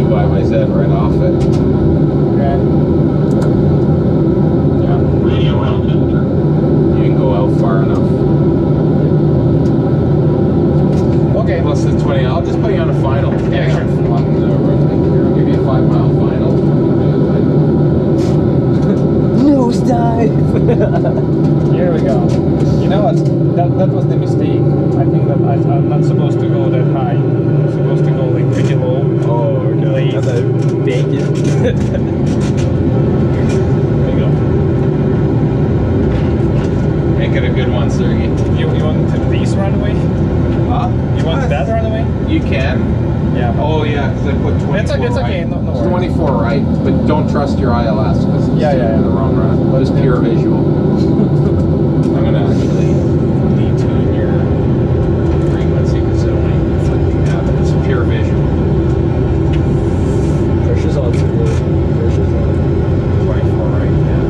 YYZ right off it. Okay. Yeah. Radio altimeter. You can go out far enough. Okay. Plus the 20. I'll just put you on a final. Yeah, sure. On the roughly. Here, I'll give you a 5-mile final. Nosedive! Here we go. You know what? That was the mistake. I think that I'm not supposed to go that high. I'm supposed to go like pretty low. Oh, okay. Late. Bacon. There you go. Make it a good one, Sergey. You want this runway? Huh? You want that runway? You can. Yeah. Oh yeah, because I put 24 It's okay. right. No It's worries. 24 right, but don't trust your ILS because it's Yeah. the wrong run. But it's pure visual. I'm gonna actually detune your frequency because it only flipping that, but it's pure visual. Pressure's on. Pressure's on. 24 right, yeah.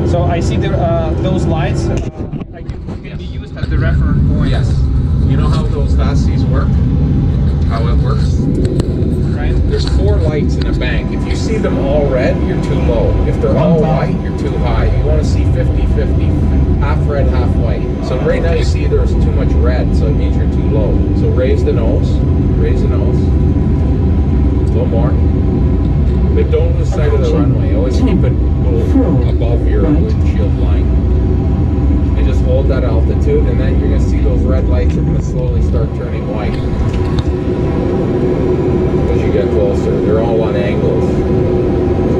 So I see those lights. I can be used as the reference point. Yes. You know how those Vassies work? How it works? Right. There's 4 lights in a bank. If you see them all red, you're too low. If they're all white, you're too high. You want to see 50-50, half red, half white. So right now you see there's too much red, so it means you're too low. So raise the nose, raise the nose. A little more. But don't lose sight of the runway. Always keep it above your windshield line. And just hold that altitude, and then you're going to see those red lights are going to slowly start turning white. As you get closer, they're all on angles.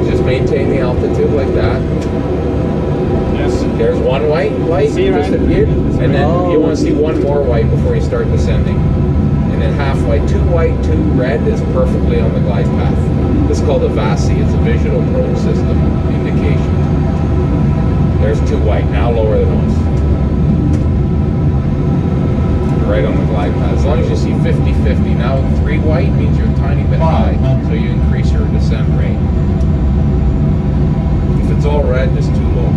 Just maintain the altitude like that. Yes. There's one white light, See, just right? appeared, and then you want to see one more white before you start descending. And then half white, 2 white, 2 red is perfectly on the glide path. This is called a VASI, it's a visual probe system indication. There's 2 white, now lower the nose. Right on the glide path. As long as you see 50-50. Now 3 white means you're a tiny bit high, so you increase your descent rate. If it's all red, it's too low.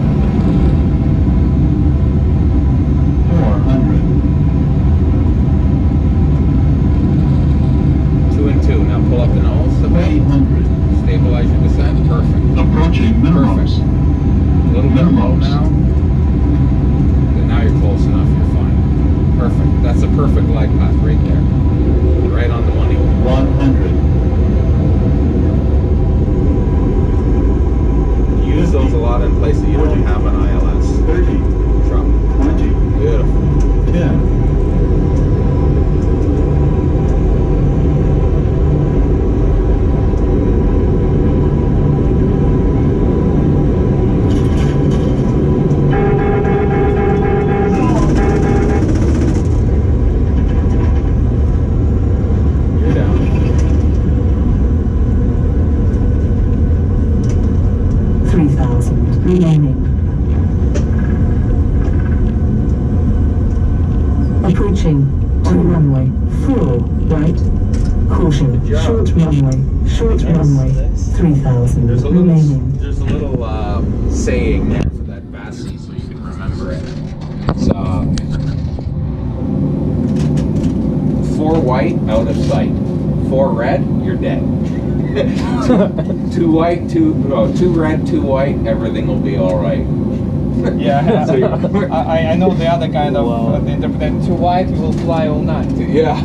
400. 2 and 2. Now pull up the nose a bit. 800. Stabilize your descent. Perfect. Approaching minimums. A little bit low now. And now you're close enough. You're fine. Perfect. That's a perfect glide path right there. Right on the money. 100. Use those a lot in places you don't have an ILS 30. truck. 20. Beautiful. 10. You're down. 3,000 remaining. Approaching to runway 4 right. Caution, Good job. short runway, short runway, 3,000 There's a little, remaining. saying there for that VASI so you can remember it. It's 4 white, out of sight. 4 red, you're dead. 2 white, 2 red, 2 white, everything will be all right. Yeah. So I know the other kind of interpretation. 2 white, you will fly all night. Yeah,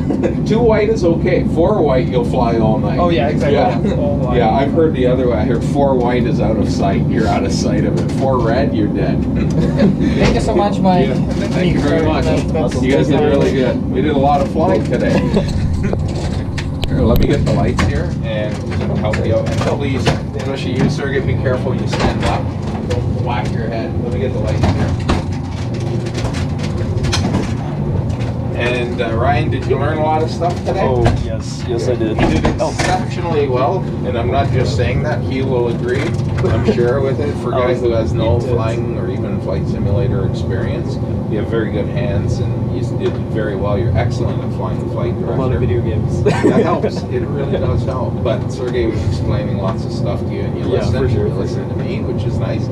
2 white is okay. 4 white, you'll fly all night. Oh yeah, exactly. Yeah, All white. yeah. I've heard the other way. I heard 4 white is out of sight. You're out of sight of it. 4 red, you're dead. Thank you so much, Mike. Yeah, thank you very much. You guys did really good. We did a lot of flying today. Here, let me get the lights here and help you out. And please, especially you, Sergey, be careful when you stand up. Don't whack your head. Let me get the lights here. And Ryan, did you learn a lot of stuff today? Oh, yes. Yes, I did. You did exceptionally well, and I'm not just saying that. He will agree, I'm sure, with it. For a guy who has no flying or even flight simulator experience, you have very good hands, and you did very well. You're excellent at flying the flight director. A lot of video games. That helps. It really does help. But Sergey was explaining lots of stuff to you, and you listened. for sure, You listened to me, which is nice.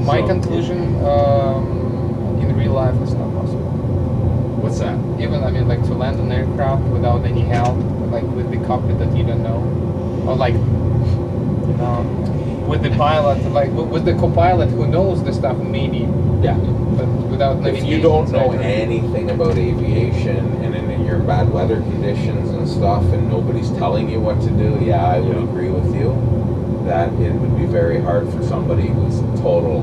My So- conclusion, in real life, it's not possible. What's that? Even, I mean, like to land an aircraft without any help, like with the cockpit that you don't know, or like, you know, with the pilot, like with the co-pilot who knows the stuff maybe, Yeah. but without If navigation. you don't know software. anything about aviation and in your bad weather conditions and stuff, and nobody's telling you what to do, yeah, I would agree with you that it would be very hard for somebody who's total.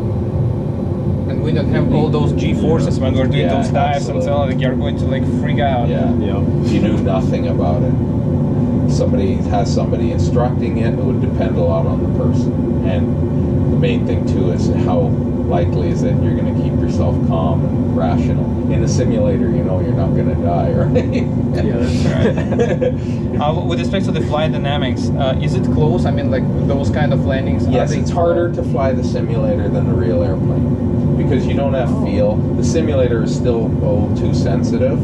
And we don't have all those G-forces when we're doing Yeah, those dives and so on, you're going to like freak out. Yeah. Yeah. You knew nothing about it. Somebody has somebody instructing it. It would depend a lot on the person. And the main thing too is how likely is it you're going to keep yourself calm and rational. In a simulator, you know you're not going to die, right? Yeah, that's right. With respect to the flight dynamics, is it close? I mean, like those kind of landings. Yes, it's harder to fly the simulator than the real airplane because you don't have feel. The simulator is still too sensitive.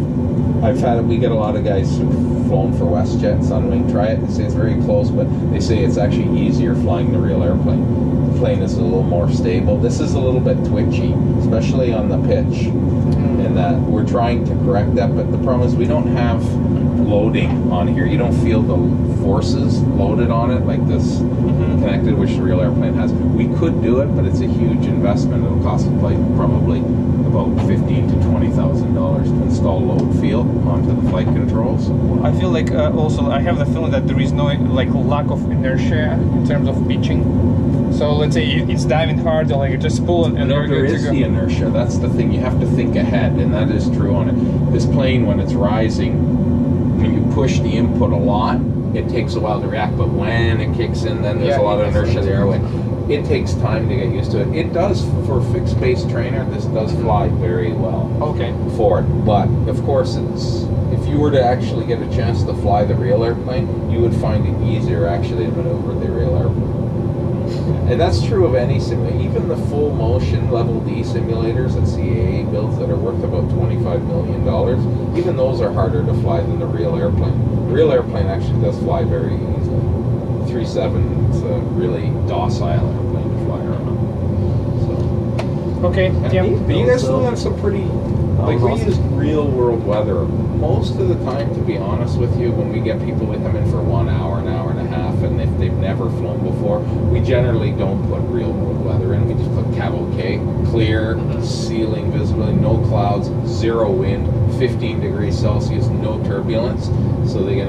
We get a lot of guys who've flown for WestJet and Sunwing try it. They say it's very close, but they say it's actually easier flying the real airplane. The plane is a little more stable. This is a little bit twitchy, especially on the pitch. And that we're trying to correct that, but the problem is we don't have loading on here. You don't feel the forces loaded on it like this connected, which the real airplane has. We could do it, but it's a huge investment. It'll cost like probably about $15,000 to $20,000 to install load field onto the flight controls. I feel like also I have the feeling that there is no like lack of inertia in terms of pitching. So let's say it's diving hard, or like just pull and No, you're there good is to the go. inertia. That's the thing. You have to think ahead, and that is true on it. This plane, when it's rising, when you push the input a lot, it takes a while to react. But when it kicks in, then there's a lot of inertia there. It takes time to get used to it. It does, for a fixed base trainer, this does fly very well. Okay. For it. But of course, if you were to actually get a chance to fly the real airplane, you would find it easier actually to maneuver the real airplane. And that's true of any simulator. Even the full motion level D simulators that CAA builds that are worth about $25 million, even those are harder to fly than the real airplane. The real airplane actually does fly very easily. 3.7 is a really docile airplane to fly around. So. Okay. Yeah. But you guys still have some pretty, like we use real world weather. Most of the time, to be honest with you, when we get people to come in for 1 hour, an hour and a half, and if they've never flown before, we generally don't put real world weather in. We just put cavalcade, clear, ceiling visibility, no clouds, 0 wind, 15 degrees Celsius, no turbulence. So they get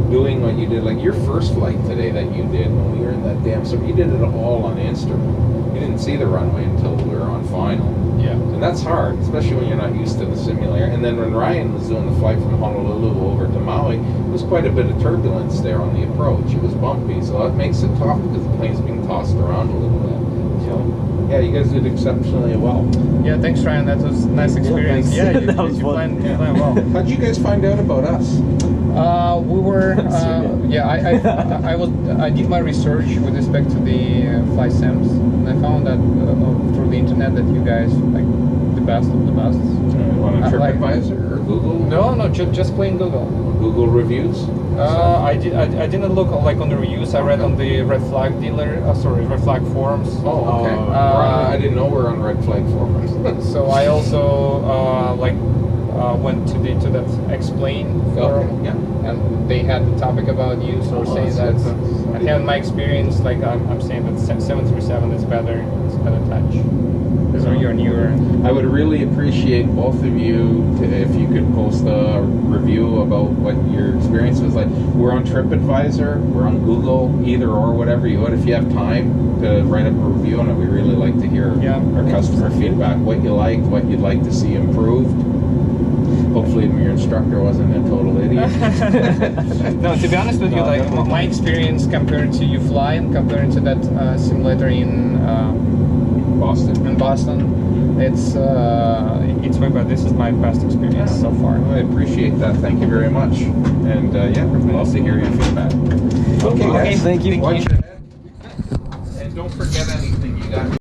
doing what you did, like your first flight today that you did when we were in that damn, so you did it all on the instrument. You didn't see the runway until we were on final. Yeah. And that's hard, especially when you're not used to the simulator. And then when Ryan was doing the flight from Honolulu over to Maui, there was quite a bit of turbulence there on the approach. It was bumpy, so that makes it tough because the plane's being tossed around a little bit. So, yeah, you guys did exceptionally well. Yeah. Thanks, Ryan. That was a nice experience. thanks. Yeah. That was you fun. planned well. How'd you guys find out about us? We were, I did my research with respect to the fly sims, and I found that through the internet that you guys like the best of the best. On a like- TripAdvisor or Google? No, just plain Google. Google reviews? I didn't look like on the reviews. I read on the Red Flag Red Flag forums. Oh, okay. I didn't know we're on Red Flag forums. So I also went to that Explain forum, Okay, yeah. and they had the topic about you. So we're saying that I have my experience. Like I'm saying that 737 is better. It's better touch. Because you're newer. I would really appreciate both of you if you could post a review about what your experience was like. We're on TripAdvisor, we're on Google, either or, whatever you would. If you have time to write up a review on it, we really like to hear our customer feedback, what you liked, what you'd like to see improved. Hopefully your instructor wasn't a total idiot. No, to be honest with you, like my experience compared to you flying, compared to that simulator in Boston, it's way better. This is my best experience so far. I appreciate that. Thank you very much. And we'd love to hear your feedback. Okay, guys. Thank you. Watch your head. And don't forget anything. You got